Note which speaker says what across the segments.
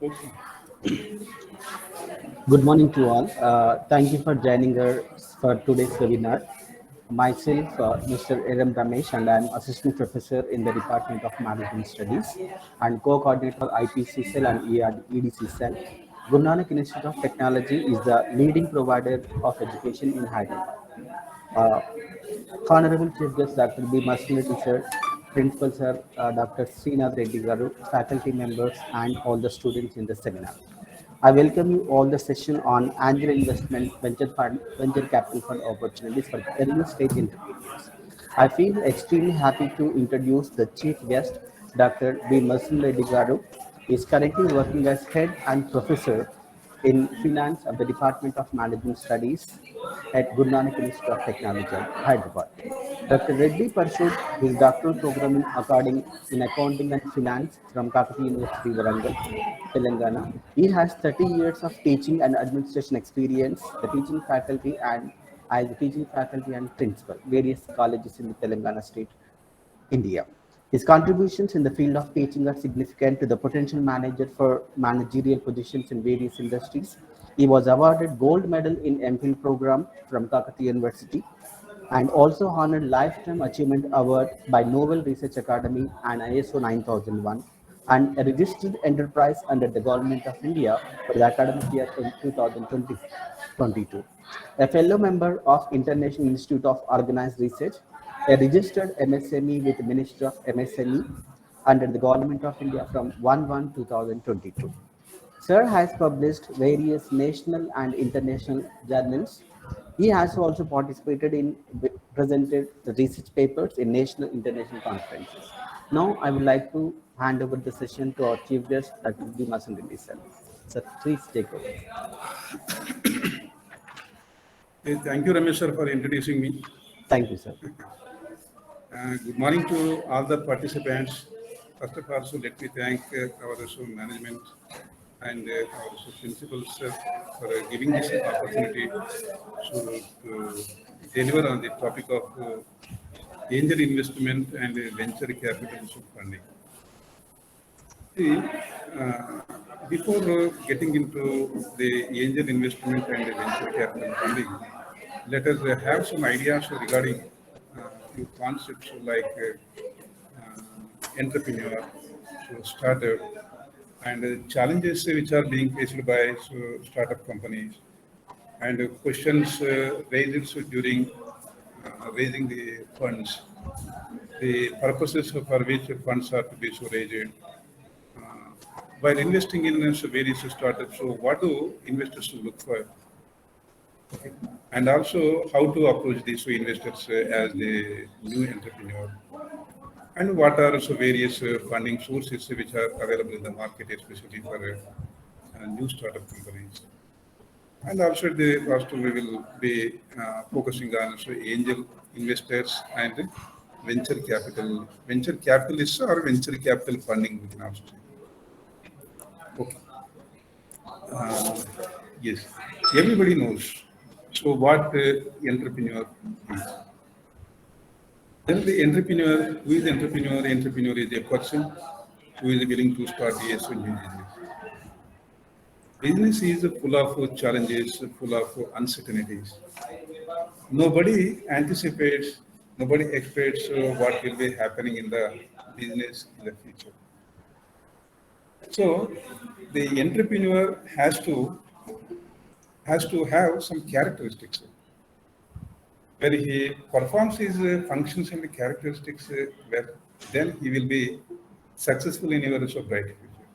Speaker 1: Okay.
Speaker 2: Good morning to all. Thank you for joining us for today's webinar. Myself, Mr. Eram Ramesh, and I am Assistant Professor in the Department of Management Studies and Co-Coordinator IPC Cell and EDC Cell. Guru Nanak Institute of Technology is the leading provider of education in Hyderabad. Uh, Honorable Chief Guest Dr. B. Masineti sir, Principal Sir Dr. Srinath Reddy Garu, faculty members, and all the students in the seminar. I welcome you all the session on angel investment, venture capital fund opportunities for early stage entrepreneurs. I feel extremely happy to introduce the chief guest, Dr. B. Masineti Garu. He is currently working as head and professor in finance of the Department of Management Studies at Guru Nanak Institute of Technology, Hyderabad. Dr. Reddy pursued his doctoral program in accounting and finance from Kakati University, Varangal, Telangana. He has 30 years of teaching and administration experience, the teaching faculty and as a teaching faculty and principal, various colleges in the Telangana state, India. His contributions in the field of teaching are significant to the potential manager for managerial positions in various industries. He was awarded gold medal in MPhil program from Kakati University and also honored Lifetime Achievement Award by Nobel Research Academy and ISO 9001 and a registered enterprise under the Government of India for the academic year 2020-22. A fellow member of International Institute of Organized Research, a registered MSME with the Ministry of MSME under the Government of India from 1/1/2022. Sir has published various national and international journals. He has also participated in presented research papers in national international conferences. Now I would like to hand over the session to our chief guest, Dr. B. Masan Reddy sir. Sir, please take over.
Speaker 1: Thank you, Ramesh, sir, for introducing me.
Speaker 2: Thank you, sir.
Speaker 1: Good morning to all the participants. First of all, so let me thank our management and our principals for giving this opportunity to deliver on the topic of angel investment and venture capital funding. See, before getting into the angel investment and the venture capital funding, let us have some ideas regarding few concepts like entrepreneur, so startup, and challenges which are being faced by startup companies, and questions raised during raising the funds, the purposes for which funds are to be so raised. While investing in various startups, so what do investors look for? Okay. And also how to approach these investors as the new entrepreneur, and what are also various funding sources which are available in the market, especially for new startup companies. And also the first we will be focusing on angel investors and venture capitalists or venture capital funding, we can also say. Okay. Uh, yes, everybody knows. So what entrepreneur is? Then the entrepreneur, who is entrepreneur? Entrepreneur is a person who is willing to start a new business. Business is full of challenges, full of uncertainties. Nobody anticipates, nobody expects what will be happening in the business in the future. So the entrepreneur has to have some characteristics where he performs his functions and the characteristics well, then he will be successful in your so bright future.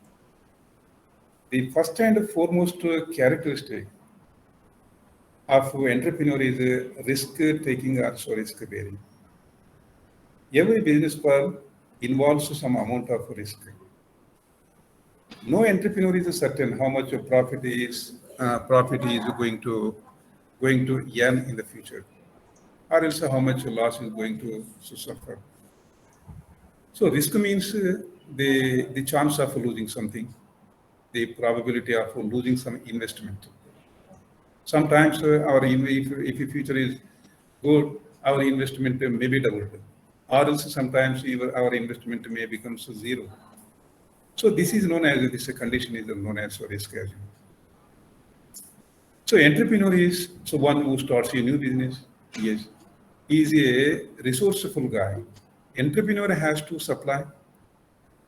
Speaker 1: The first and foremost characteristic of entrepreneur is risk taking or so risk bearing. Every business firm involves some amount of risk. No entrepreneur is certain how much profit is going to earn in the future, or else how much loss is going to suffer. So risk means the chance of losing something, the probability of losing some investment. Sometimes if the future is good, our investment may be doubled, or else sometimes our investment may become zero. So this is known as, this condition is known as risk as you. So entrepreneur is one who starts a new business. Yes, he is a resourceful guy. Entrepreneur has to supply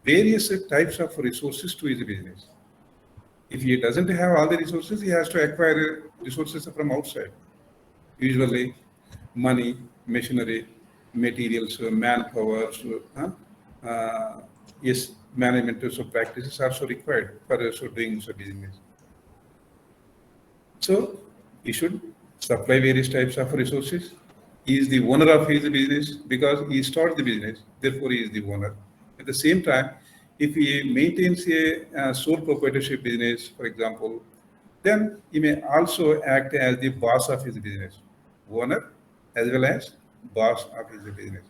Speaker 1: various types of resources to his business. If he doesn't have all the resources, he has to acquire resources from outside. Usually, money, machinery, materials, manpower, yes, management so practices are also required for doing so business. So he should supply various types of resources. He is the owner of his business because he starts the business, therefore he is the owner. At the same time, if he maintains a sole proprietorship business, for example, then he may also act as the boss of his business, owner as well as boss of his business.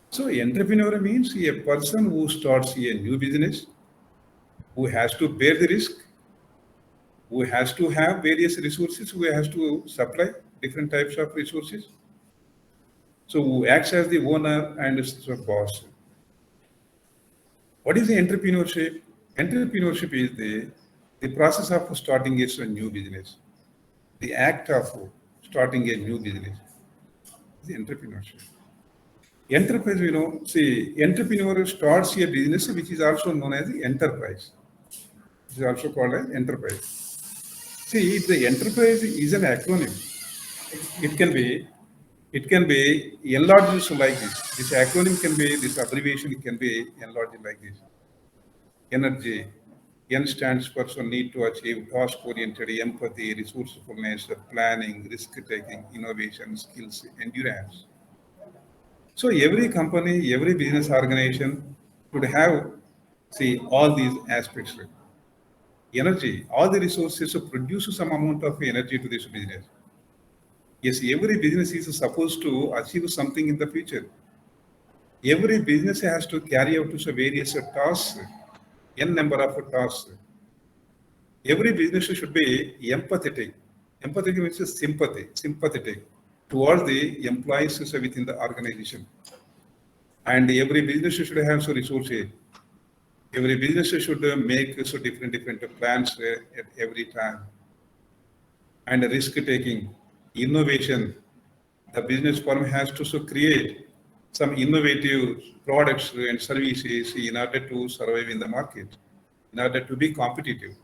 Speaker 1: So entrepreneur means a person who starts a new business, who has to bear the risk, who has to have various resources, who has to supply different types of resources. So who acts as the owner and is the boss. What is the entrepreneurship? Entrepreneurship is the process of starting a new business. The act of starting a new business. The entrepreneurship. Enterprise, see, entrepreneur starts a business which is also known as the enterprise. It is also called as enterprise. See, the enterprise is an acronym. It can be enlarged like this. This acronym can be, this abbreviation can be enlarged like this. Energy. N stands for need to achieve task-oriented empathy, resourcefulness, planning, risk-taking, innovation, skills, endurance. So every company, every business organization should have, see, all these aspects. Energy, all the resources to produce some amount of energy to this business. Yes, every business is supposed to achieve something in the future. Every business has to carry out various tasks, n number of tasks. Every business should be empathetic. Empathetic means sympathetic towards the employees within the organization. And every business should have some resources. Every business should make different plans at every time. And risk taking, innovation. The business firm has to create some innovative products and services in order to survive in the market, in order to be competitive,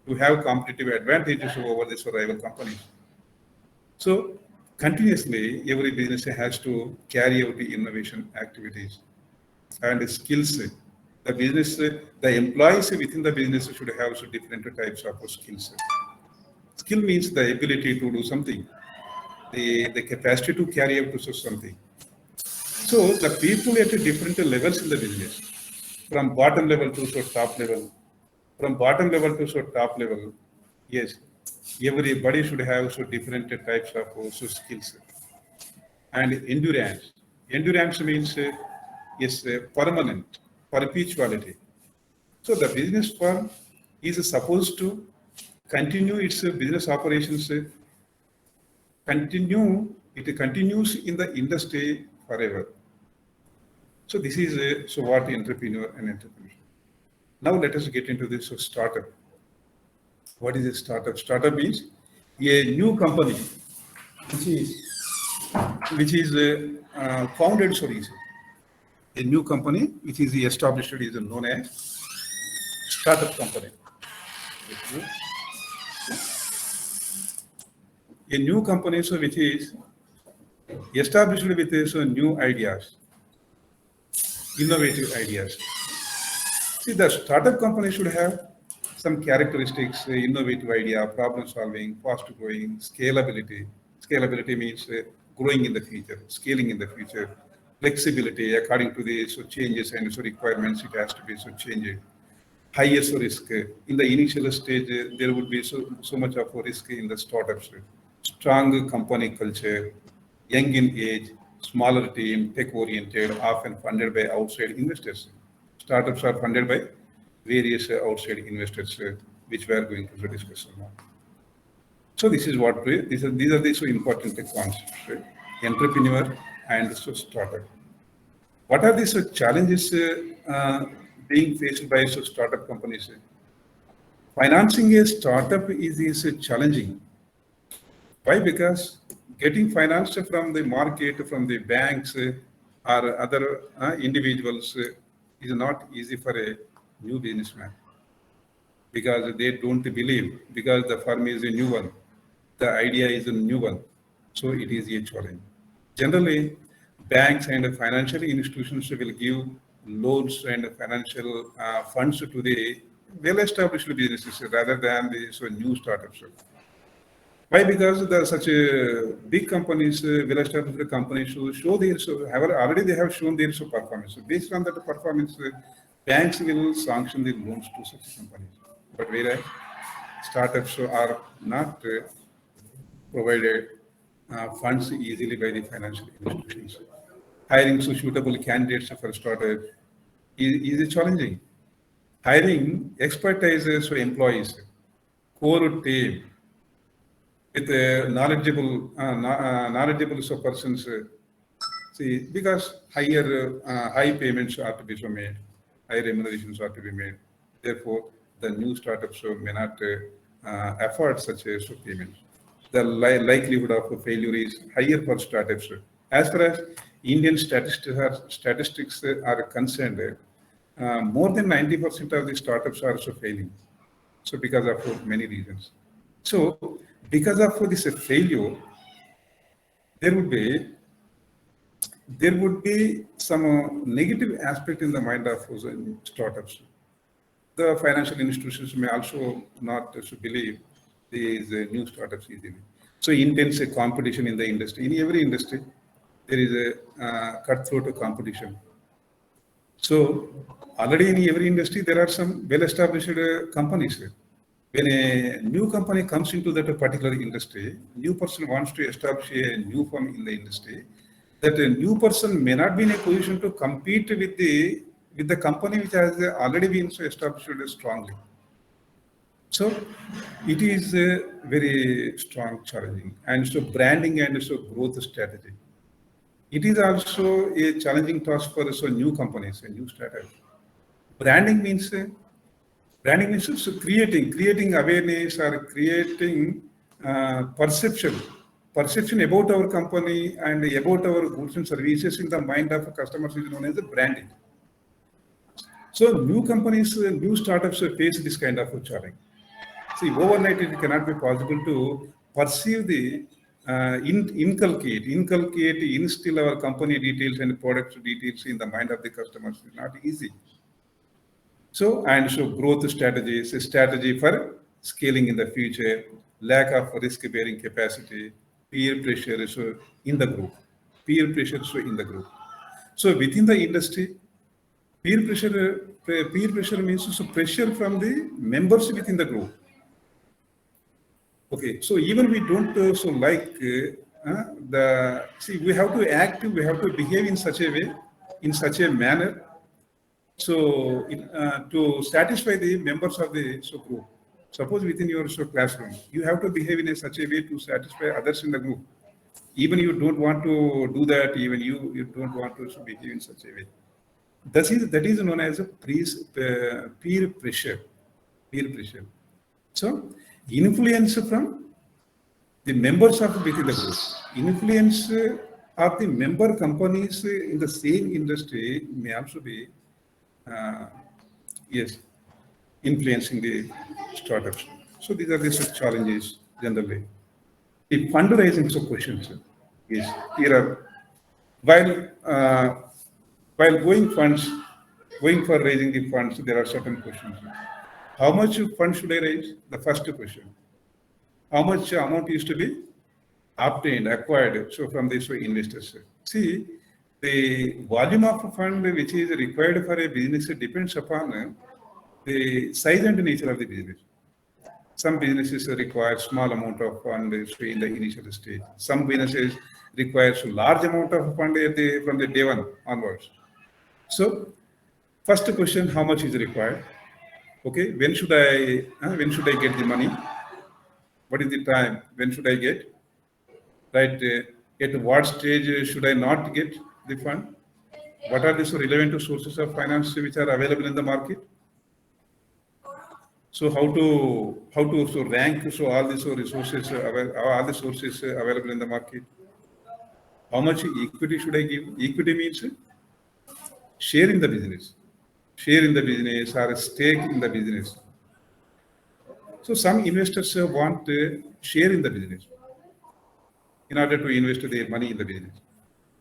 Speaker 1: to have competitive advantages over the rival companies. So continuously, every business has to carry out the innovation activities and skills. The business, the employees within the business should have different types of skills. Skill means the ability to do something, the capacity to carry out to something. So the people at different levels in the business, from bottom level to top level, from bottom level to top level, yes, everybody should have different types of skills. And endurance. Endurance means yes, permanent, perpetuality. So the business firm is supposed to continue its business operations, it continues in the industry forever. So this is what entrepreneur and entrepreneurship. Now let us get into this startup. What is a startup? Startup means a new company which is founded, a new company which is established is known as startup company. A new company which is established with new ideas, innovative ideas. See, the startup company should have some characteristics, innovative idea, problem solving, fast growing, scalability. Scalability means growing in the future, scaling in the future. Flexibility according to the changes and requirements, it has to be changed. Highest risk. In the initial stage, there would be so much of a risk in the startups. Strong company culture, young in age, smaller team, tech-oriented, often funded by outside investors. Startups are funded by various outside investors, which we are going to discuss now. So this is what these are the so important concepts, right? Entrepreneur and startup. What are these challenges being faced by startup companies. Financing a startup is challenging. Why? Because getting finance from the market, from the banks or other individuals is not easy for a new businessman because they don't believe, because the firm is a new one, the idea is a new one, so it is a challenge. Generally, banks and financial institutions will give loans and financial funds to the well-established businesses rather than the new startups. Why? Because the such big companies, well-established companies, show their have already they have shown their performance. So based on that performance, banks will sanction the loans to such companies. But whereas startups are not provided funds easily by the financial institutions. Hiring suitable candidates for startup is challenging. Hiring expertise employees, core team, with knowledgeable persons. See, because high payments are to be made, high remunerations are to be made. Therefore, the new startups may not afford such a payment. The likelihood of failure is higher for startups. As far as Indian statistics are concerned, more than 90% of the startups are also failing. So because of many reasons. So because of this failure, there would be some negative aspect in the mind of startups. The financial institutions may also not believe these new startups easily. So intense competition in the industry. In every industry, there is a cutthroat competition. So already in every industry, there are some well-established companies. When a new company comes into that particular industry, new person wants to establish a new firm in the industry, that a new person may not be in a position to compete with the company which has already been established strongly. So it is a very strong challenging, and so branding and so growth strategy. It is also a challenging task for new companies and new startups. Branding means so creating awareness or creating perception about our company and about our goods and services in the mind of customers is known as the branding. So new companies, new startups face this kind of challenge. See, overnight it cannot be possible to perceive the instill our company details and product details in the mind of the customers is not easy. So, and so growth strategies, a strategy for scaling in the future, lack of risk-bearing capacity, peer pressure so in the group, peer pressure so in the group. So within the industry, peer pressure means so pressure from the members within the group. Okay, so even we don't we have to act, we have to behave in such a way, in such a manner, so to satisfy the members of the group. Suppose within your classroom, you have to behave in such a way to satisfy others in the group. Even you don't want to do that, even you don't want to behave in such a way. That is known as a peer pressure. Peer pressure. So influence from the members of within the group. Influence of the member companies in the same industry may also be influencing the startups. So these are the challenges generally. The fundraising questions is here are while going for raising the funds, there are certain questions. How much funds should I raise? The first question. How much amount is to be acquired, so from these investors? See, the volume of fund which is required for a business depends upon the size and nature of the business. Some businesses require small amount of fund in the initial stage. Some businesses requires large amount of fund from the day one onwards. So, first question: how much is required? Okay, when should I get the money? What is the time? When should I get? Right? At what stage should I not get the fund? What are these relevant sources of finance which are available in the market? So how to so rank so all these resources all the sources available in the market? How much equity should I give? Equity means share in the business, share in the business or a stake in the business. So some investors want share in the business in order to invest their money in the business.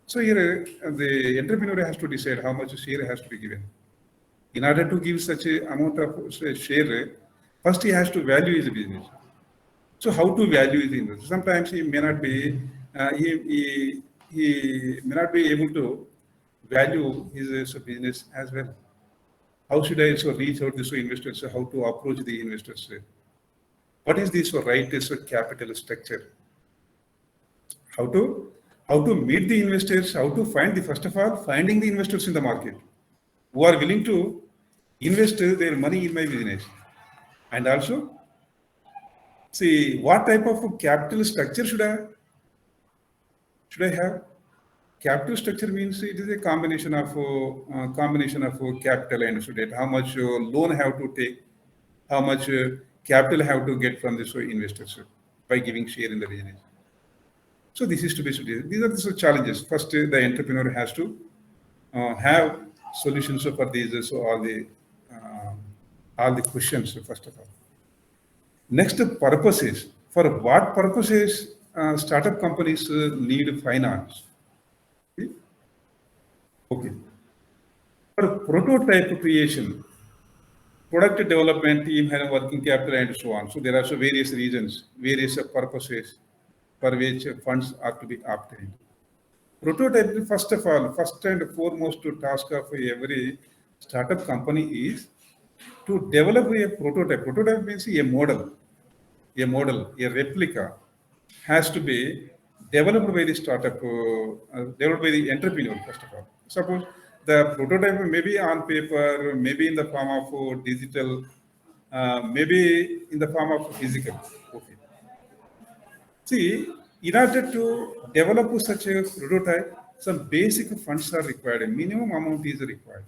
Speaker 1: So here the entrepreneur has to decide how much share has to be given. In order to give such a amount of share, first he has to value his business. So how to value his investment? Sometimes he may not be he may not be able to value his business as well. How should I also reach out to investors? How to approach the investors? What is this right capital structure? How to meet the investors? How to find the first of all finding the investors in the market who are willing to invest their money in my business, and also see what type of capital structure should I have? Capital structure means it is a combination of capital and so debt. How much loan have to take? How much capital have to get from the investors by giving share in the business? So this is to be studied. These are the challenges. First, the entrepreneur has to have solutions for these. So all the questions first of all. Next, purposes. For what purposes startup companies need finance? Okay. For prototype creation, product development team has working capital and so on. So there are so various reasons, various purposes for which funds are to be obtained. Prototype, first of all, first and foremost task of every startup company is to develop a prototype. Prototype means a replica has to be developed by the startup, developed by the entrepreneur, first of all. Suppose the prototype may be on paper, maybe in the form of digital, maybe in the form of physical. Okay. See, in order to develop such a prototype, some basic funds are required. A minimum amount is required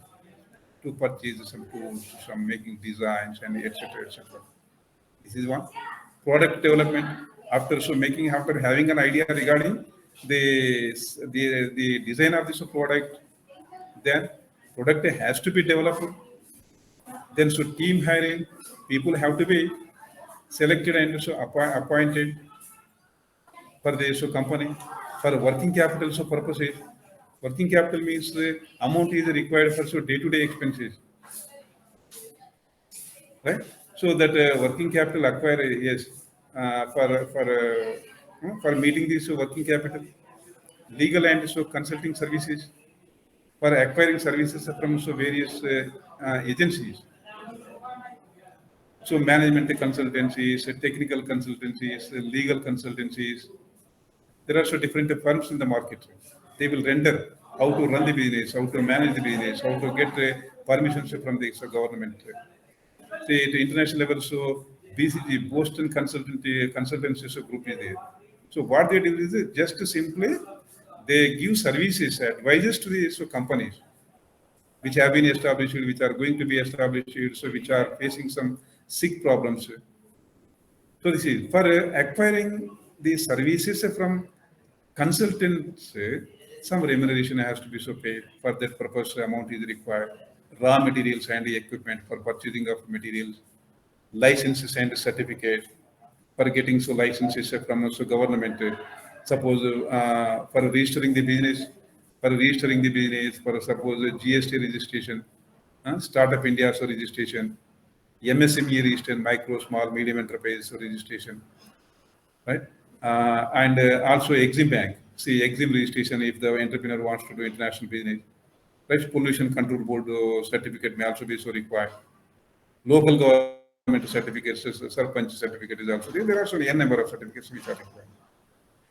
Speaker 1: to purchase some tools, some making designs, and etc. etc. This is one. Product development. After having an idea regarding the design of this product, then product has to be developed. Then so team hiring, people have to be selected and so appointed for the company for working capital purposes. Working capital means the amount is required for day-to-day expenses, right? So that working capital acquire yes for meeting this working capital, legal and consulting services for acquiring services from various agencies. So management consultancies, technical consultancies, legal consultancies. There are so different firms in the market. They will render how to run the business, how to manage the business, how to get permissions from the government. Say at international level, so BCG, Boston Consultancy Group is there. So what they do is just simply they give services, advices to the companies which have been established, which are going to be established, so which are facing some sick problems. So this is for acquiring the services from consultants, some remuneration has to be so paid. For that purpose, amount is required. Raw materials and equipment for purchasing of materials, licenses and certificates for getting so licenses from government. Suppose for registering the business, for suppose GST registration, Startup India registration, MSME registration, micro, small, medium enterprise registration, right? And also Exim Bank. See, Exim registration if the entrepreneur wants to do international business. Right? Pollution Control Board certificate may also be so required. Local government certificates, Sarpanch certificate is also there. There are so n number of certificates which are required.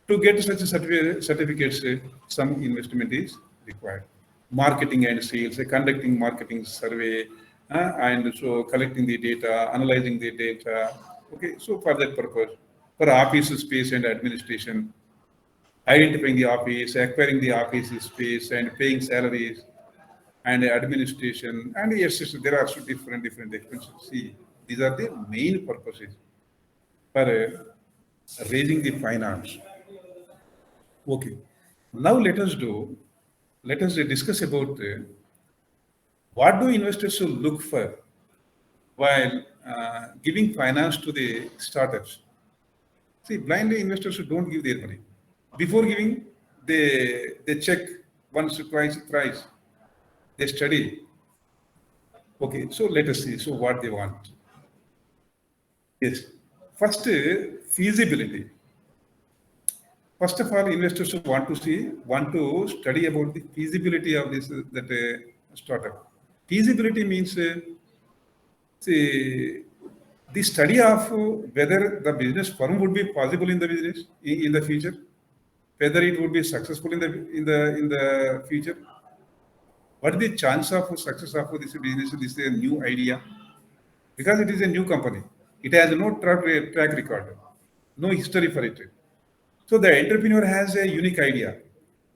Speaker 1: To get such certificates, some investment is required. Marketing and sales, conducting marketing survey, and so collecting the data, analyzing the data. Okay, so for that purpose, for office space and administration, identifying the office, acquiring the office space, and paying salaries. and administration, and yes, there are also different expenses. See, these are the main purposes for raising the finance. Okay. Now let us discuss about what do investors should look for while giving finance to the startups. See, blindly investors don't give their money. Before giving, they check once, twice, thrice. They study. Okay, so let us see. So what they want. Yes. First, feasibility. First of all, investors want to study about the feasibility of this that startup. Feasibility means see, the study of whether the business firm would be possible in the business in the future, whether it would be successful in the future. What is the chance of success of this business? This is a new idea because it is a new company. It has no track record, no history for it. So the entrepreneur has a unique idea.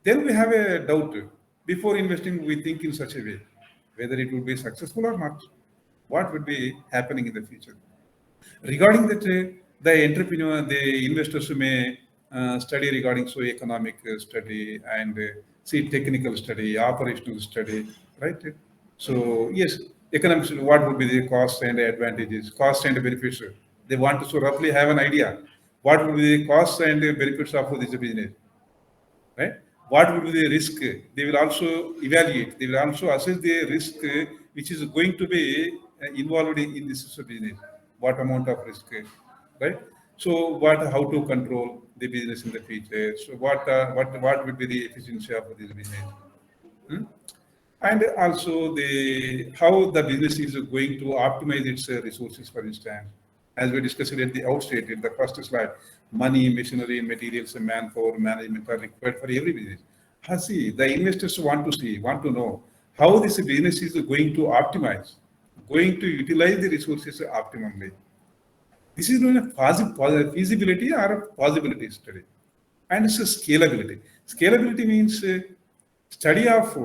Speaker 1: Then we have a doubt. Before investing, we think in such a way, whether it would be successful or not, what would be happening in the future. Regarding that, the entrepreneur, the investors may study regarding economic study and see technical study, operational study, right? So yes, economics, what would be the costs and advantages, costs and benefits? They want to roughly have an idea. What would be the costs and benefits of this business, right? What would be the risk? They will also evaluate. They will also assess the risk which is going to be involved in this business. What amount of risk, right? So how to control the business in the future? So what would be the efficiency of this business? Hmm? And also how the business is going to optimize its resources, for instance, as we discussed at the outset in the first slide, money, machinery, materials, and manpower management are required for every business. See, the investors want to know how this business is going to optimize, going to utilize the resources optimally. This is known as feasibility or a possibility study. And it's a scalability. Scalability means study of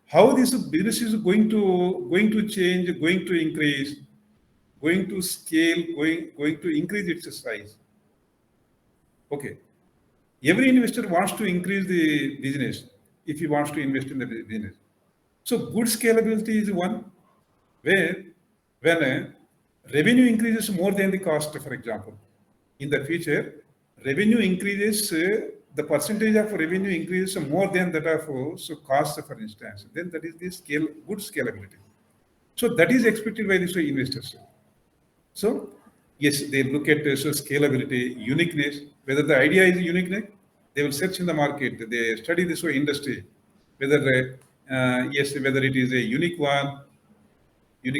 Speaker 1: how this business is going to change, going to increase, going to scale, going to increase its size. Okay. Every investor wants to increase the business if he wants to invest in the business. So good scalability is one where when revenue increases more than the cost, for example, in the future, revenue increases, the percentage of revenue increases more than that of cost, for instance, then that is the good scalability. So that is expected by the investors. So yes, they look at scalability, uniqueness, whether the idea is unique, they will search in the market, they study this industry, whether whether it is a unique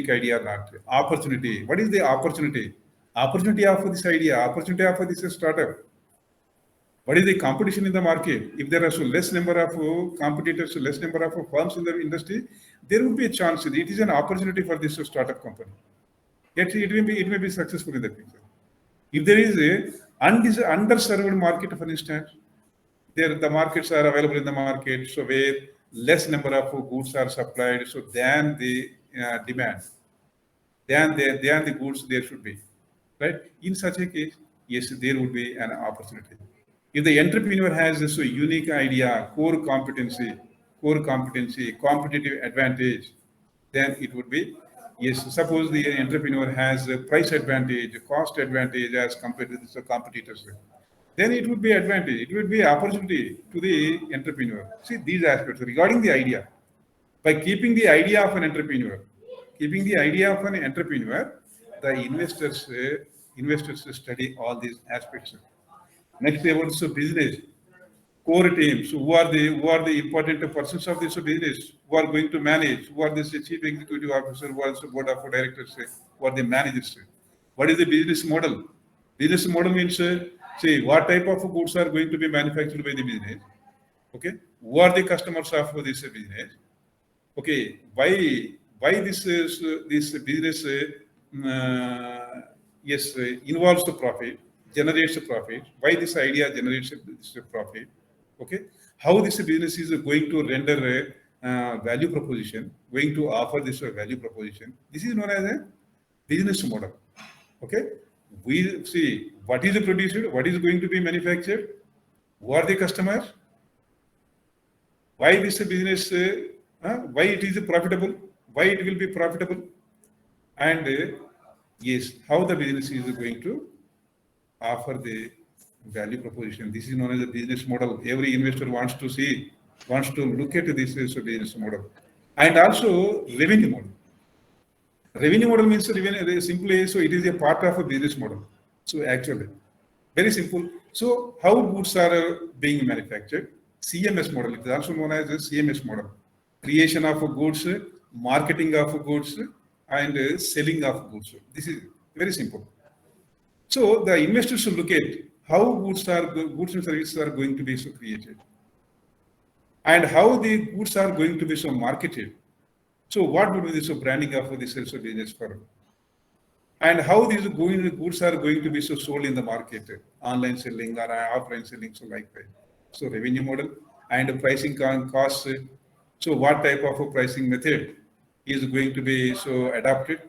Speaker 1: idea or not. Opportunity. What is the opportunity? Opportunity of this idea, opportunity of this startup. What is the competition in the market? If there are less number of competitors, less number of firms in the industry, there will be a chance. It is an opportunity for this startup company. Yet it may be successful in the future. If there is a underserved market, for instance, the markets are available in the market, so where less number of goods are supplied, so than the demand, than the goods there should be, right? In such a case, yes, there would be an opportunity. If the entrepreneur has this unique idea, core competency, competitive advantage, then it would be, yes, suppose the entrepreneur has a price advantage, cost advantage as compared to the competitors, then it would be advantage. It would be opportunity to the entrepreneur. See these aspects regarding the idea. By keeping the idea of an entrepreneur, the investors study all these aspects. Next, about business core teams. Who are the important persons of this business? Who are going to manage? Who are the chief executive officer? Who are the board of directors? Who are the managers? What is the business model? Business model means see what type of goods are going to be manufactured by the business. Okay, who are the customers of this business? Okay, why this business involves the profit, generates a profit? Why this idea generates this profit? Okay, how this business is going to render value proposition, going to offer this value proposition. This is known as a business model. Okay, we see what is produced, what is going to be manufactured, who are the customers, why this business, why it is profitable, why it will be profitable, and yes, how the business is going to offer the value proposition. This is known as a business model. Every investor wants to see, wants to look at this as a business model. And also revenue model. Revenue model means revenue, simply, so it is a part of a business model. So actually, very simple. So how goods are being manufactured? CMS model, it is also known as a CMS model. Creation of goods, marketing of goods, and selling of goods. This is very simple. So the investors should look at how goods and services are going to be so created, and how the goods are going to be so marketed. So what would be the so branding of this also business firm, and how these goods are going to be so sold in the market, online selling or offline selling, so like that. So revenue model and pricing costs. So what type of a pricing method is going to be so adopted?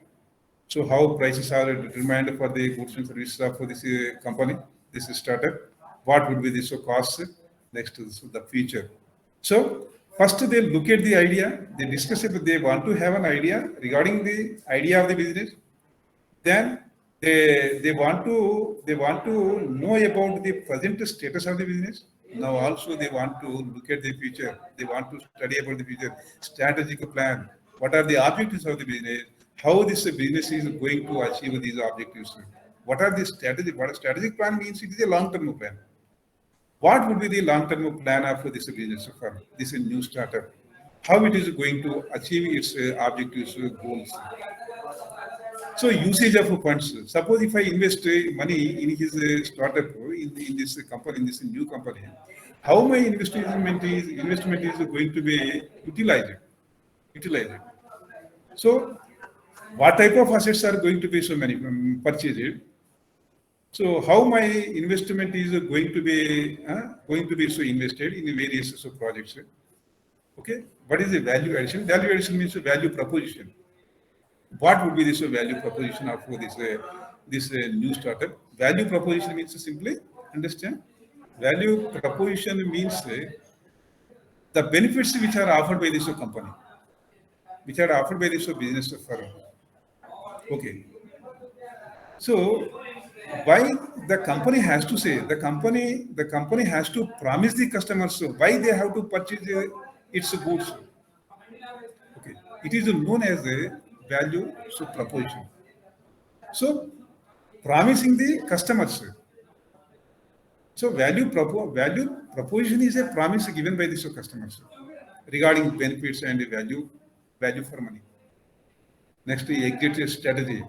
Speaker 1: So how prices are determined for the goods and services for this company, this startup? What would be the so cost? Next is the future. So first they look at the idea, they discuss if they want to have an idea regarding the idea of the business. Then they want to know about the present status of the business. Now also they want to look at the future. They want to study about the future, strategic plan. What are the objectives of the business? How this business is going to achieve these objectives? What are the strategic? What a strategic plan means? It is a long-term plan. What would be the long-term plan of this business firm, this new startup? How it is going to achieve its objectives, goals? So usage of funds. Suppose if I invest money in his startup, in this company, in this new company, how my investment is going to be utilized? Utilized. So what type of assets are going to be so many purchased? So how my investment is going to be so invested in various so projects? Okay, what is the value addition? Value addition means value proposition. What would be this value proposition of this new startup? Value proposition means simply understand. Value proposition means the benefits which are offered by this company, which are offered by this business firm. Okay. So why the company has to say, the company has to promise the customers, so why they have to purchase its goods. Okay, it is known as a value so proposition. So promising the customers. So value proposition is a promise given by the customers regarding benefits and value for money. Next, exit strategy.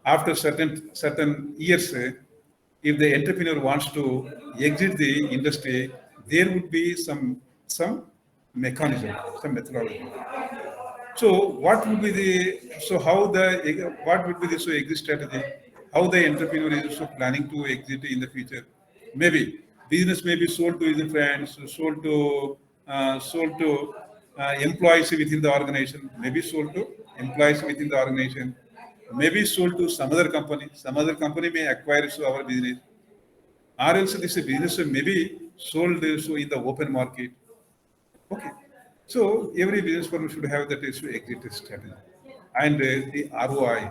Speaker 1: After certain years, if the entrepreneur wants to exit the industry, there would be some mechanism, some methodology. So what would be what would be the exit strategy? How the entrepreneur is also planning to exit in the future? Maybe business may be sold to his friends, sold to employees within the organization, maybe sold to employees within the organization, maybe sold to some other company. Some other company may acquire our business, or else this business may be sold so in the open market. Okay. So every business firm should have that issue exit strategy. And the ROI.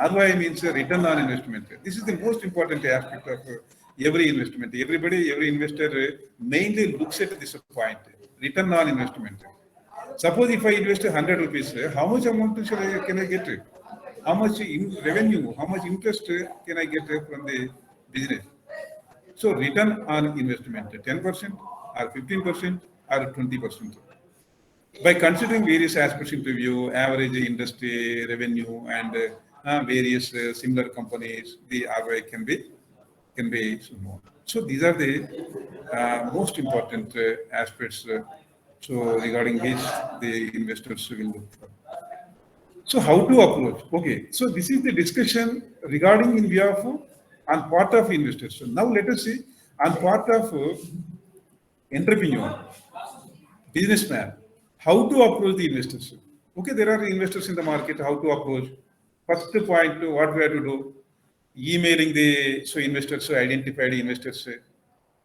Speaker 1: ROI means return on investment. This is the most important aspect of every investment. Every investor mainly looks at this point, return on investment. Suppose if I invest 100 rupees, how much amount can I get? How much revenue, how much interest can I get from the business? So return on investment, 10% or 15% or 20%. By considering various aspects into view, average industry revenue and various similar companies, the ROI can be more. So these are the most important aspects. So regarding which the investors will look for. So how to approach? Okay. So this is the discussion regarding in view of on part of investors. So now let us see on part of entrepreneur, businessman. How to approach the investors? Okay, there are investors in the market. How to approach? First point, what we have to do? Emailing the investors, identified investors,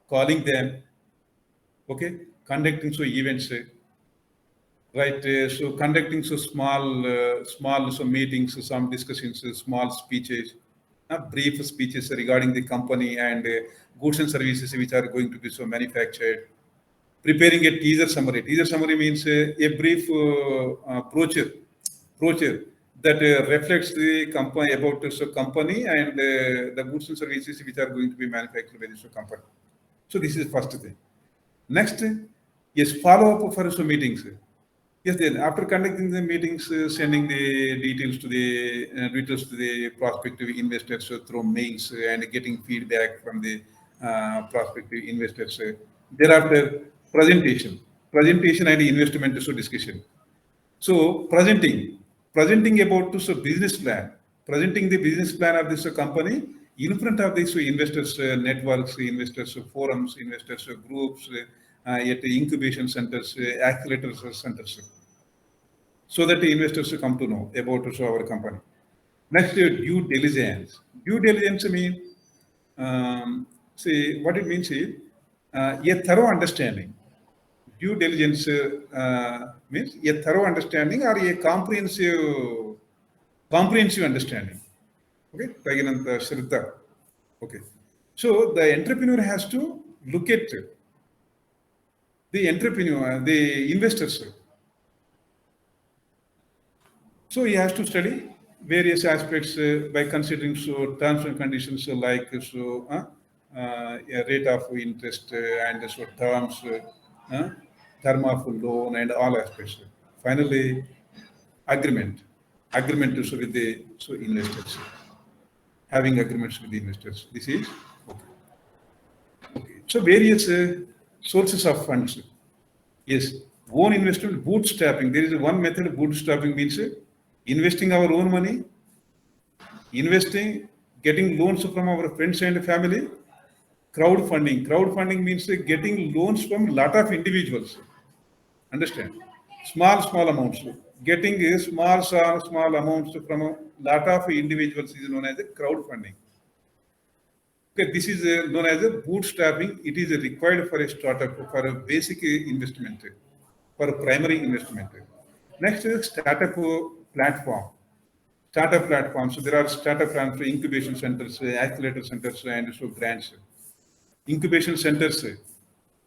Speaker 1: calling them. Okay, conducting events. Right, so conducting small meetings, some discussions, small speeches, brief speeches regarding the company and goods and services which are going to be manufactured. Preparing a teaser summary. Teaser summary means a brief brochure that reflects the company about the company and the goods and services which are going to be manufactured by this company. So this is first thing. Next, yes, follow up for some meetings. Yes, then after conducting the meetings, sending the details to the prospective investors through mails and getting feedback from the prospective investors. Thereafter, presentation and investment discussion. So presenting about business plan, presenting the business plan of this company in front of these investors networks, investors forums, investors groups, at the incubation centers, accelerators centers, so that the investors come to know about our company. Next, due diligence. Due diligence means, see what it means is a thorough understanding. Due diligence means a thorough understanding or a comprehensive understanding. Okay, Taginanta Shraddha. Okay, so the entrepreneur has to look at the investors. So he has to study various aspects by considering terms and conditions like a rate of interest and terms, term of loan and all aspects. Finally, agreement with the investors, having agreements with the investors. This is okay. Okay. So various sources of funds. Yes, own investment, bootstrapping. There is one method. Bootstrapping means investing our own money, investing, getting loans from our friends and family. Crowdfunding means getting loans from lot of individuals. Understand? Small amounts. Getting small amounts from a lot of individuals is known as a crowdfunding. Okay, this is known as a bootstrapping. It is required for a startup for a basic investment, for a primary investment. Next is startup platform. Startup platforms. So there are startup platforms, incubation centers, accelerator centers, and grants. Incubation centers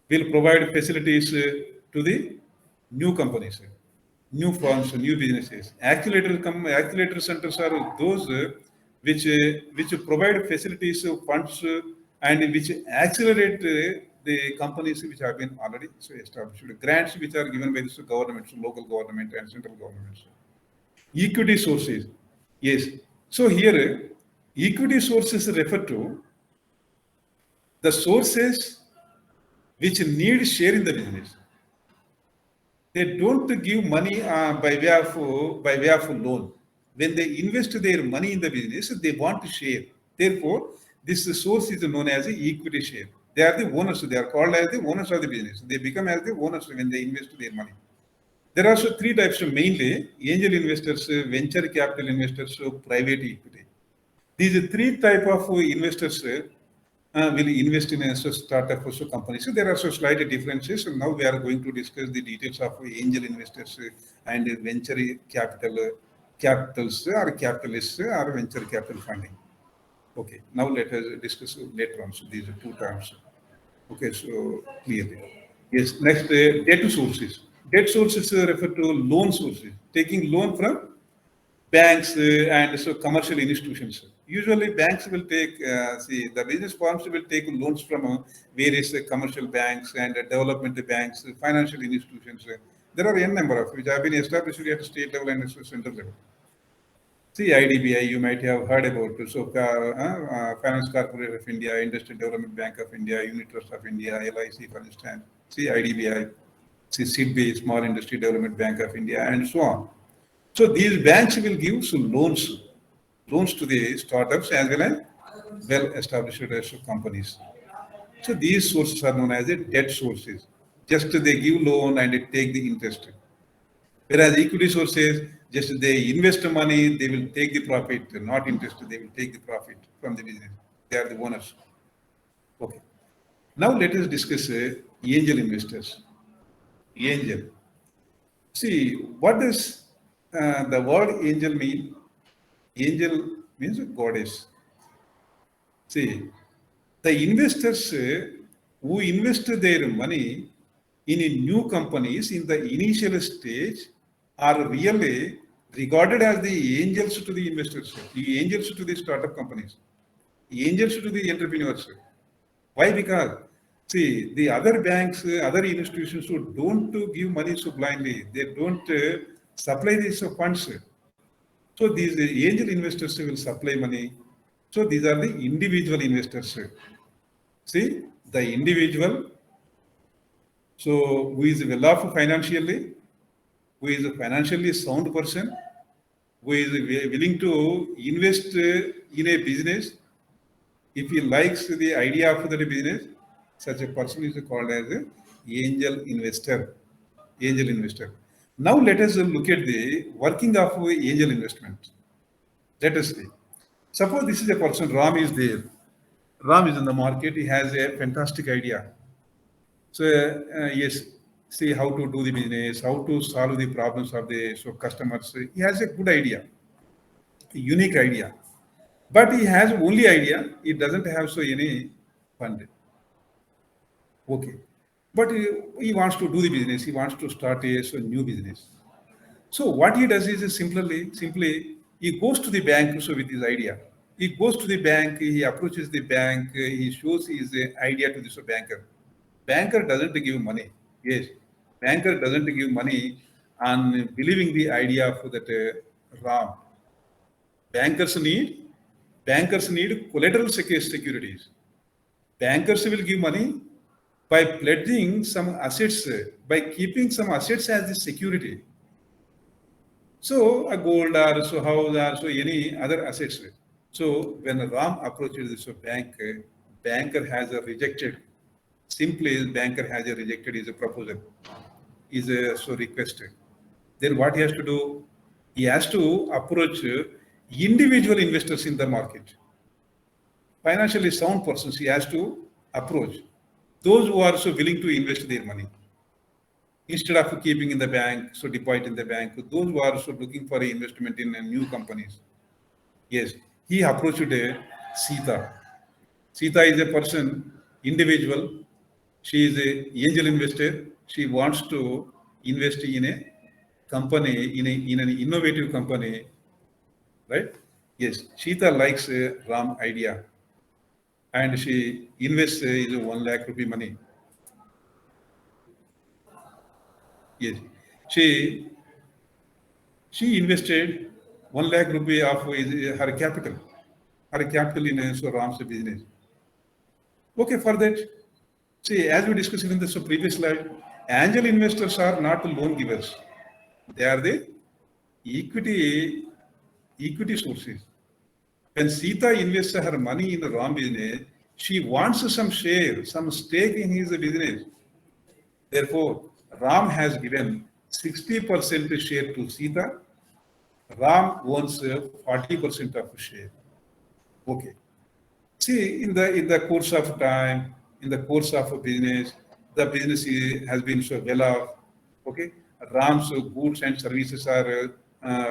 Speaker 1: will provide facilities to the new companies, new firms, new businesses. Accelerator centers are those which provide facilities, funds, and which accelerate the companies which have been already established. Grants which are given by the governments, local government and central governments. Equity sources. Yes. So here, equity sources refer to the sources which need share in the business. They don't give money by way of loan. When they invest their money in the business, they want to share. Therefore, this source is known as equity share. They are the owners. They are called as the owners of the business. They become as the owners when they invest their money. There are also three types mainly: angel investors, venture capital investors, private equity. These three type of investors will invest in a startup or company. So there are slight differences. So now we are going to discuss the details of angel investors and venture capitals or capitalists or venture capital funding. Okay, now let us discuss later on. So these are two terms. Okay, so clearly. Yes, next, debt sources. Debt sources refer to loan sources, taking loan from banks and commercial institutions. Usually banks will take, the business firms will take loans from various commercial banks and development banks, financial institutions. There are n number of which have been established at state level and central level. See, IDBI, you might have heard about. Finance Corporation of India, Industrial Development Bank of India, Unit Trust of India, LIC, for instance. See, IDBI, see, SIDBI, Small Industry Development Bank of India, and so on. So these banks will give loans to the startups as well as well-established companies. So these sources are known as debt sources. Just they give loan and take the interest. Whereas equity sources, just they invest money, they will take the profit, not interest, they will take the profit from the business. They are the owners. Okay. Now let us discuss angel investors. Angel. See, what does the word angel mean? Angel means goddess. See, the investors who invest their money in a new companies in the initial stage are really regarded as the angels to the investors, the angels to the startup companies, the angels to the entrepreneurs. Why? Because see, the other banks, other institutions who don't give money so blindly, they don't supply these funds. So these angel investors will supply money. So these are the individual investors. See, the individual, so who is well off financially, who is a financially sound person, who is willing to invest in a business, if he likes the idea of the business, such a person is called as an angel investor. Angel investor. Now let us look at the working of angel investment. Let us see. Suppose this is a person, Ram is there. Ram is in the market, he has a fantastic idea. So, yes, see how to do the business, how to solve the problems of the customers. He has a good idea, a unique idea. But he has only idea, he doesn't have any fund. Okay. But he wants to do the business, he wants to start a new business. So what he does is simply he goes to the bank with his idea. He goes to the bank, he approaches the bank, he shows his idea to this banker. Banker doesn't give money. Yes, banker doesn't give money on believing the idea of that Ram. Bankers need bankers need collateral securities. Bankers will give money by pledging some assets, by keeping some assets as the security. So a gold or house or any other assets. So when Ram approaches this bank, banker has a rejected. Simply, banker has a rejected is a proposal, is a requested. Then what he has to do? He has to approach individual investors in the market. Financially sound persons he has to approach those who are willing to invest their money instead of keeping in the bank, deposit in the bank. Those who are looking for investment in new companies. Yes, he approached Sita. Sita is a person, individual. She is a angel investor. She wants to invest in a company, in an innovative company, right? Yes, Sita likes Ram idea, and she invests is 1 lakh rupee money. Yes, she she invested 1 lakh rupee of her capital in Ram's business. Okay, for that, see, as we discussed in the previous slide, angel investors are not loan givers. They are the equity equity sources. When Sita invests her money in the Ram business, she wants some share, some stake in his business. Therefore, Ram has given 60% share to Sita. Ram owns 40% of share. Okay. See, in the course of time, in the course of a business, the business has been so well off. Okay, Ram's goods and services are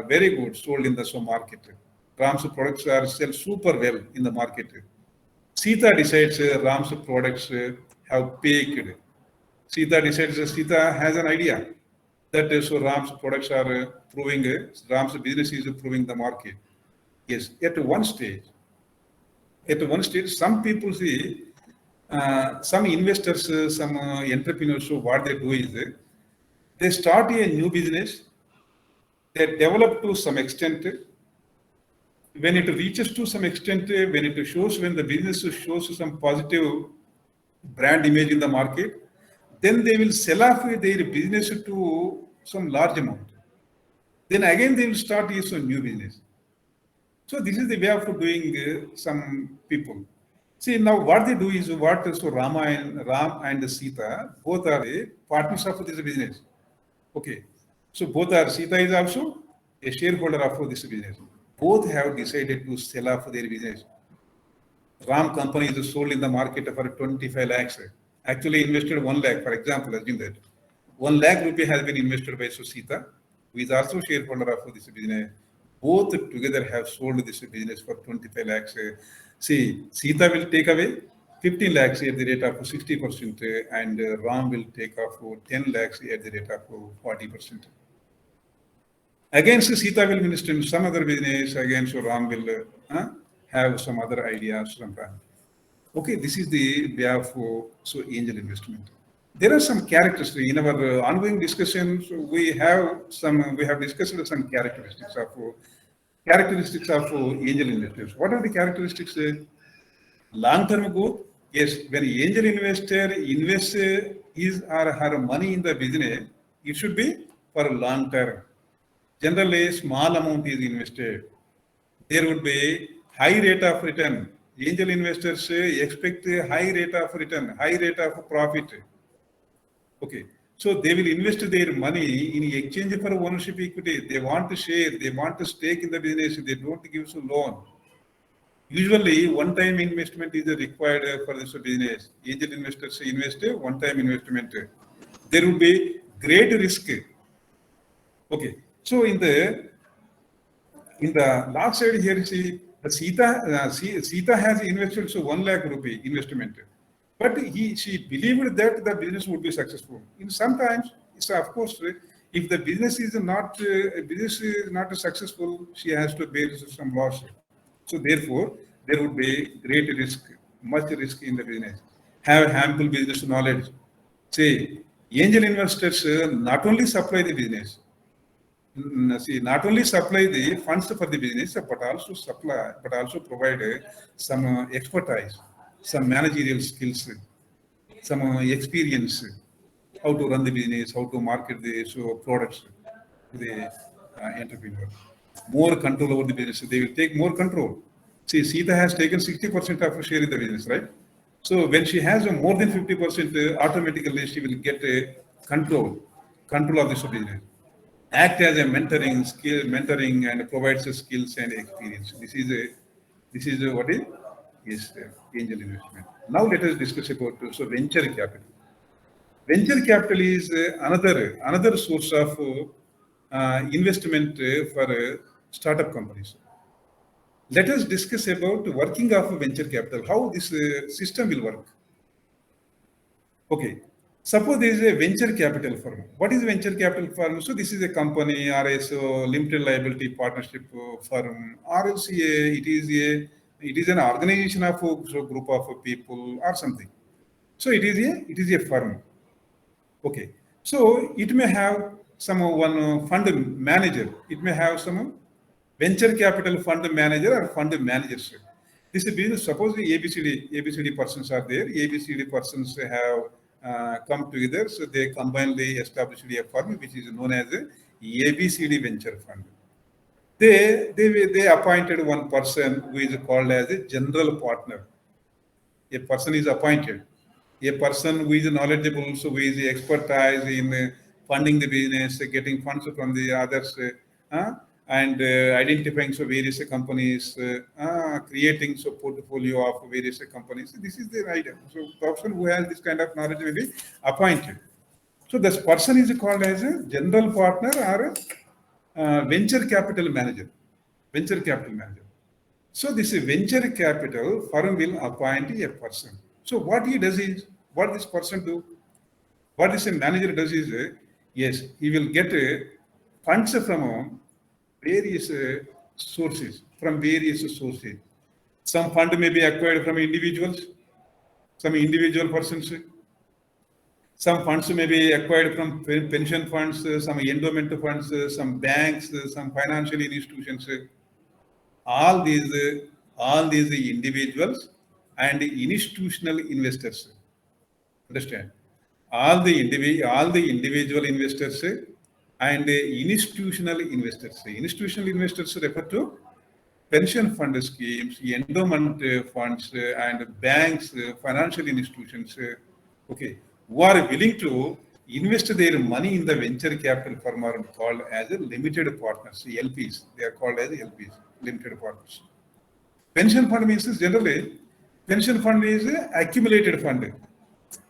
Speaker 1: very good sold in the market. Ram's products are sell super well in the market. Sita decides Ram's products have peaked. Sita decides Sita has an idea that Ram's products are proving Ram's business is proving the market. Yes, at one stage, some people see, some investors, some entrepreneurs, so what they do is they start a new business, they develop to some extent. When it reaches to some extent, when the business shows some positive brand image in the market, then they will sell off their business to some large amount. Then again they will start some new business. So this is the way of doing some people. See, now what they do is Ram and Sita both are the partners of this business. Okay. So both are, Sita is also a shareholder of this business. Both have decided to sell off their business. Ram company is sold in the market for 25 lakhs. Actually invested 1 lakh, for example, assume that. 1 lakh rupee has been invested by Susita, who is also shareholder of this business. Both together have sold this business for 25 lakhs. See, Sita will take away 15 lakhs at the rate of 60%, and Ram will take off 10 lakhs at the rate of 40%. Against Sita will invest in some other business, against Ram will have some other ideas sometime. Okay, this is the way of so angel investment. There are some characteristics in our ongoing discussions. We have discussed some characteristics of angel investors. What are the characteristics? Long-term growth. Yes, when angel investor invests his or her money in the business, it should be for long term. Generally, small amount is invested. There would be high rate of return. Angel investors expect a high rate of return, high rate of profit. Okay. So they will invest their money in exchange for ownership equity. They want to share, they want to stake in the business, they don't give some loan. Usually, one-time investment is required for this business. Angel investors invest one-time investment. There will be great risk. Okay. So in the last side here, see, the Sita has invested so 1 lakh rupee investment, but she believed that the business would be successful. In sometimes, so of course, if the business is not successful, she has to bear some loss. So therefore, there would be great risk, much risk in the business. Have ample business knowledge. Say, angel investors not only supply the business, not only supply the funds for the business, but also provide some expertise, some managerial skills, some experience, how to run the business, how to market the products to the entrepreneur. More control over the business. They will take more control. See, Sita has taken 60% of her share in the business, right? So when she has more than 50%, automatically she will get a control of this business. Act as a mentoring and provides the skills and experience. This is what is angel investment. Now let us discuss about venture capital. Venture capital is another source of investment for startup companies. Let us discuss about working of venture capital, how this system will work. Okay. Suppose there is a venture capital firm. What is venture capital firm? So this is a company or a limited liability partnership firm, or else it is an organization of a group of people or something. So it is a firm. Okay. So it may have one fund manager. It may have some venture capital fund manager or fund managers. This is business. Suppose the ABCD persons are there. ABCD persons have come together, so they combinedly established a firm which is known as a ABCD Venture Fund. They appointed one person who is called as a general partner. A person is appointed. A person who is knowledgeable, so who is expertise in funding the business, getting funds from the others, and identifying various companies, creating portfolio of various companies. This is the idea. So the person who has this kind of knowledge will be appointed. So this person is called as a general partner or a venture capital manager. Venture capital manager. So this venture capital firm will appoint a person. So what he does is, what this person do, what this manager does is, yes, he will get funds from various sources, Some fund may be acquired from individuals, some individual persons. Some funds may be acquired from pension funds, some endowment funds, some banks, some financial institutions. All these individuals and institutional investors. Understand? All the individual investors and institutional investors. Institutional investors refer to pension fund schemes, endowment funds, and banks, financial institutions. Okay, who are willing to invest their money in the venture capital firm are called as a limited partners, LPs. They are called as LPs, limited partners. Pension fund means is generally, pension fund is a accumulated fund.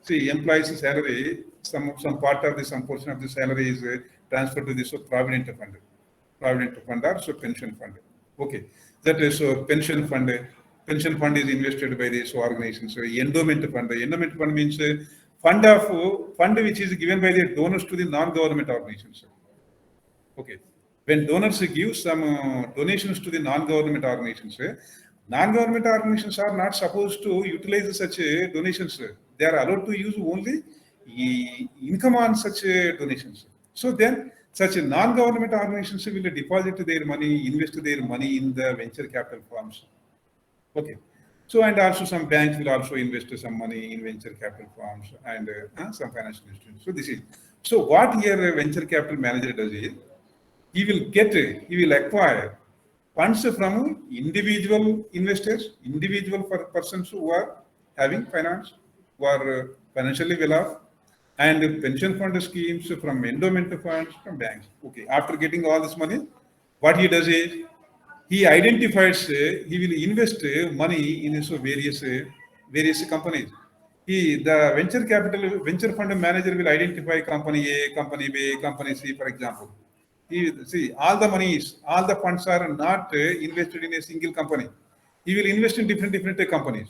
Speaker 1: See, employees' salary, some part of the, some portion of the salary is transferred to this provident fund. Provident fund or so pension fund. Okay, that is so pension fund. Pension fund is invested by this organization. So endowment fund. Endowment fund means fund which is given by the donors to the non-government organizations. Okay. When donors give some donations to the non-government organizations, non-government organizations are not supposed to utilize such donations. They are allowed to use only income on such donations. So then, such non-government organizations will deposit their money, invest their money in the venture capital firms. Okay. So, and also some banks will also invest some money in venture capital firms and some financial institutions. So, this is so what here a venture capital manager does is he will acquire funds from individual investors, individual persons who are having finance, who are financially well off, and pension fund schemes from endowment funds from banks. Okay, after getting all this money, what he does is he identifies, he will invest money in so various companies. The venture fund manager will identify company A, company B, company C, for example. See, all the monies, all the funds are not invested in a single company. He will invest in different companies.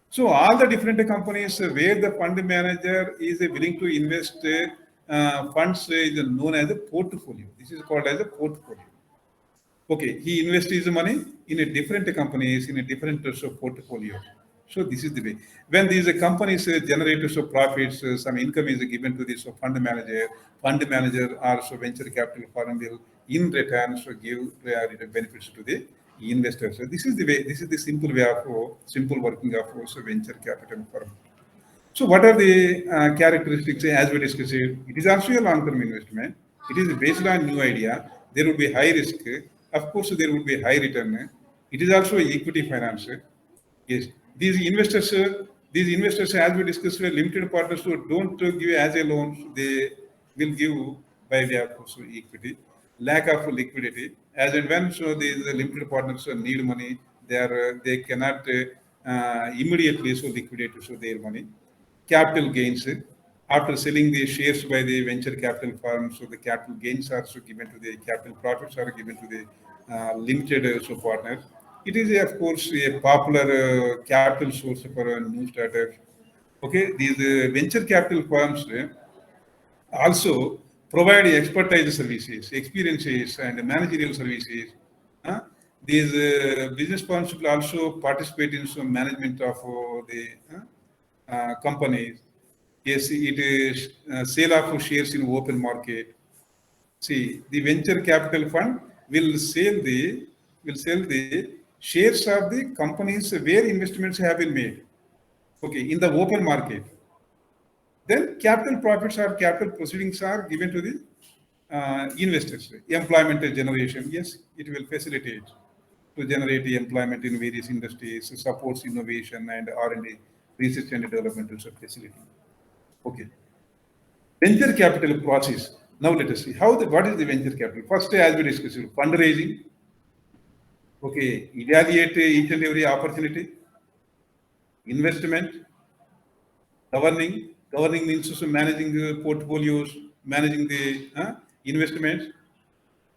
Speaker 1: So all the different companies where the fund manager is willing to invest funds is known as a portfolio. This is called as a portfolio. Okay, he invests his money in a different companies in a different portfolio. So this is the way. When these companies generate profits, some income is given to this fund manager. Fund manager or venture capital firm will in return give benefits to the investors. So this is the way. This is the simple way of simple working of venture capital firm. So what are the characteristics as we discussed? It is also a long-term investment. It is based on new idea. There will be high risk. Of course, there will be high return. It is also equity finance. Yes, these investors, as we discussed, were limited partners who don't give as a loan. They will give by way of equity. Lack of liquidity, as and when so these limited partners need money, they cannot immediately so liquidate so their money. Capital gains after selling the shares by the venture capital firm, so the capital gains are so given to the capital profits are given to the limited so partners. It is of course a popular capital source for new startups. Okay, these venture capital firms also provide expertise services, experiences, and managerial services. Uh, these business firms will also participate in some management of the companies. Yes, it is sale of shares in open market. See, the venture capital fund will sell the shares of the companies where investments have been made. Okay, in the open market. Then capital profits or capital proceedings are given to the investors. Employment generation, yes, it will facilitate to generate the employment in various industries, supports innovation and R&D, research and development facility. Okay. Venture capital process. Now let us see what is the venture capital. First, as we discussed, fundraising. Okay, evaluate each and every opportunity. Investment, governing. Governing means also managing the portfolios, managing the investments.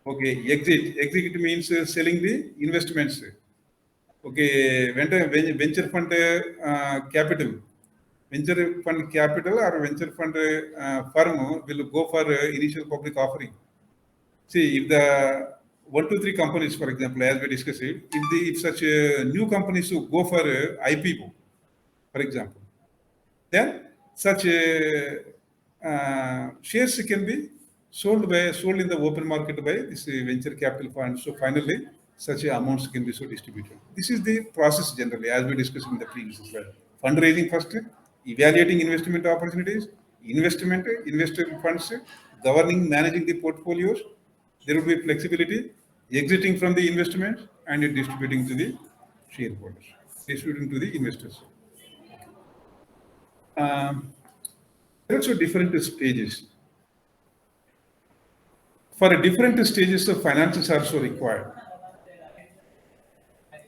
Speaker 1: Okay, exit. Exit means selling the investments. Okay, venture fund capital. Venture fund capital or venture fund firm will go for initial public offering. See, if the 1, 2, 3 companies, for example, as we discussed, if such new companies who go for IPO, for example, then such shares can be sold in the open market by this venture capital fund. So finally, such amounts can be so distributed. This is the process generally, as we discussed in the previous slide. Fundraising first, evaluating investment opportunities, investor funds, governing, managing the portfolios. There will be flexibility, exiting from the investment and distributing to the shareholders, distributing to the investors. There are also different stages. For different stages of finances are also required.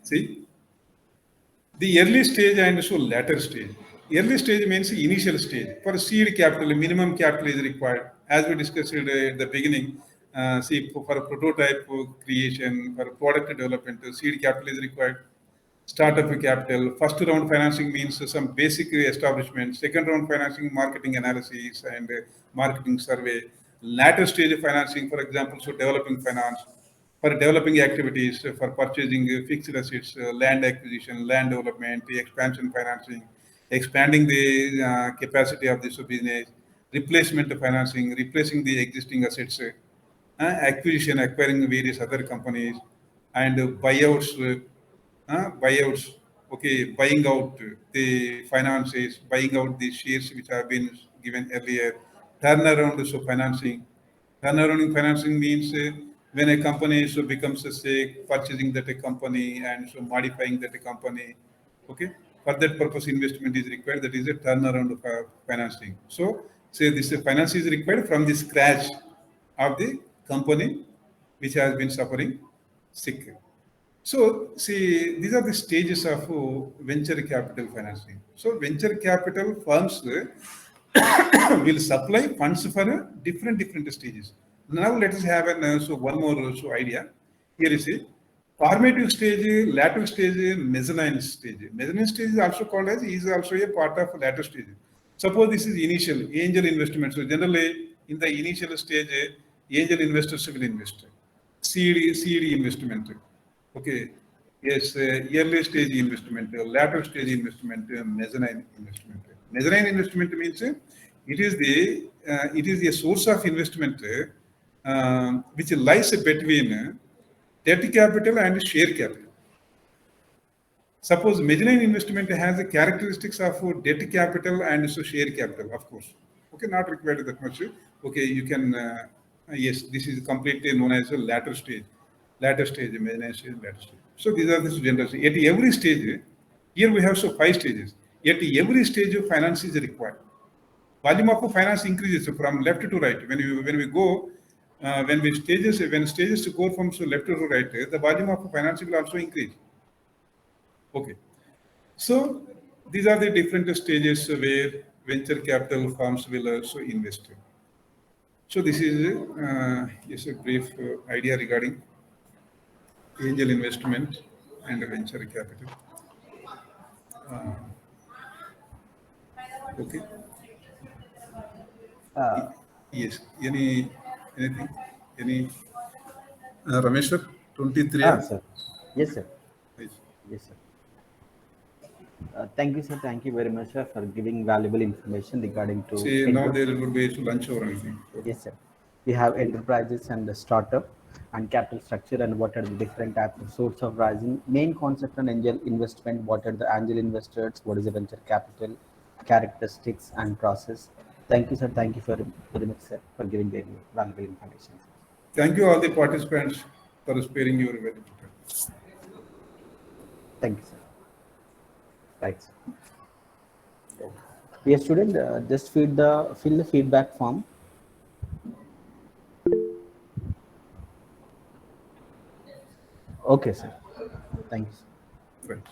Speaker 1: See, the early stage and so later stage. Early stage means the initial stage. For seed capital, minimum capital is required. As we discussed at the beginning, see, for a prototype creation, for product development, seed capital is required. Startup capital. First round financing means some basic establishment. Second round financing, marketing analysis and marketing survey. Latter stage of financing, for example, so developing finance for developing activities, for purchasing fixed assets, land acquisition, land development, expansion financing, expanding the capacity of this business, replacement financing, replacing the existing assets, acquisition, acquiring various other companies, and buyouts, buyouts, okay, buying out the finances, buying out the shares which have been given earlier, turnaround, so financing. Turnaround financing means when a company so becomes a stake, purchasing that a company and so modifying that a company. Okay, for that purpose, investment is required. That is a turnaround of financing. So, say this finance is required from the scratch of the company which has been suffering sick. So, see, these are the stages of venture capital financing. So, venture capital firms will supply funds for different stages. Now, let us have so one more idea. Here is a formative stage, lateral stage, mezzanine stage. Mezzanine stage is also called as is also a part of lateral stage. Suppose this is initial angel investment. So, generally, in the initial stage, angel investors will invest. Seed investment. Okay. Yes, early stage investment, latter stage investment, mezzanine investment. Mezzanine investment means it is a source of investment which lies between debt capital and share capital. Suppose mezzanine investment has the characteristics of debt capital and so share capital, of course. Okay, not required that much. Okay, you can, yes, this is completely known as a latter stage, mezzanine stage, latter stage. So these are the general. At every stage, here we have so 5 stages. At every stage of finance is required. Volume of finance increases from left to right. When we go, when stages go from so left to right, the volume of finance will also increase. Okay. So these are the different stages where venture capital firms will also invest. So this is a brief idea regarding angel investment and venture capital. Okay.
Speaker 2: Uh,
Speaker 1: Yes. Anything? Any Ramesh sir? 23.
Speaker 2: Sir. Yes, sir.
Speaker 1: Yes.
Speaker 2: Yes, sir. Thank you, sir. Thank you very much, sir, for giving valuable information regarding to
Speaker 1: See, now there would be lunch or anything. Okay.
Speaker 2: Yes, sir. We have enterprises and the startup and capital structure and what are the different types of source of rising. Main concept on angel investment, what are the angel investors, what is the venture capital, characteristics and process. Thank you, sir. Thank you very much, sir, for giving the valuable information.
Speaker 1: Thank you all the participants for sparing your valuable time.
Speaker 2: Thank you, sir. Right, sir. Dear student, just fill the feedback form. Okay, sir. Thank you, sir.
Speaker 1: Right.